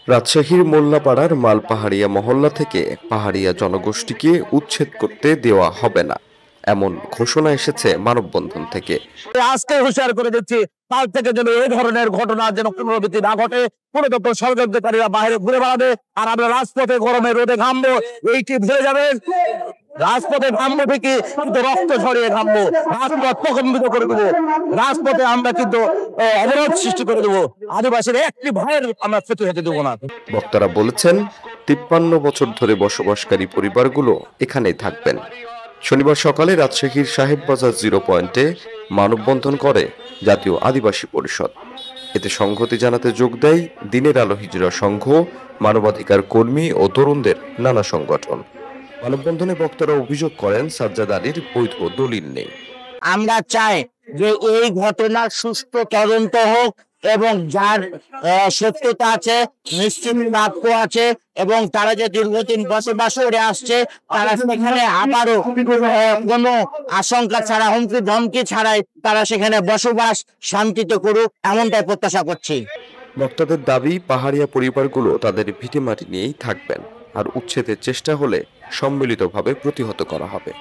রাজশাহীর মোল্লাপাড়ার মালপাহাড়িয়া মহল্লা থেকে পাহাড়িয়া জনগোষ্ঠীকে উচ্ছেদ করতে দেওয়া হবে না, এমন ঘোষণা এসেছে মানববন্ধন থেকে। আজকে হুঁশিয়ার করে দিচ্ছি, কাল থেকে যেন এই ধরনের ঘটনা যেন পুনরাবৃত্তি না ঘটে। কোন দপ্তর ষড়যন্ত্রকারীরা বাইরে ঘুরে বেড়াবে আর আমরা রাজপথে গরমে রোদে ঘামবো, এইটি ভুলে যাবেন। রাজপথে ঘামবো ঠিকই, কিন্তু রক্ত ছড়িয়ে ঘামবো, রাজপথ প্রকম্পিত করে দেবো। রাজপথে আমরা কিন্তু অবরোধ সৃষ্টি করে দেবো। আদিবাসীর একটি ভয়ের আমরা ক্ষতি হতে দেবো না। বক্তারা বলেছেন, 53 বছর ধরে বসবাসকারী পরিবারগুলো এখানেই থাকবেন। শনিবার সকালে রাজশাহীর সাহেববাজার 0 পয়েন্টে মানববন্ধন করে জাতীয় আদিবাসী পরিষদ। এতে সংহতি জানাতে যোগ দেয় দিনের আলো হিজরা সংঘ, মানবাধিকার কর্মী ও তরুণদের নানা সংগঠন। মানববন্ধনে বক্তারা অভিযোগ করেন, সাজ্জাদ আলীর বৈধ দলিল নেই। আমরা চাই যে এই ঘটনার সুষ্ঠু তদন্ত হোক এবং যার সত্যতা আছে, নিশ্চিত বাক্য আছে এবং তারা যে দীর্ঘদিন বসবাস করে আসছে, তারা সেখানে আবারও কোনো আশঙ্কা ছাড়া, হুমকি ধমকি ছাড়াই তারা সেখানে বসবাস শান্তিতে করুক, এমনটাই প্রত্যাশা করছি। বক্তাদের দাবি, পাহাড়িয়া পরিবারগুলো তাদের ভিটেমাটি নিয়েই থাকবেন, আর উচ্ছেদের চেষ্টা হলে সম্মিলিতভাবে প্রতিহত করা হবে।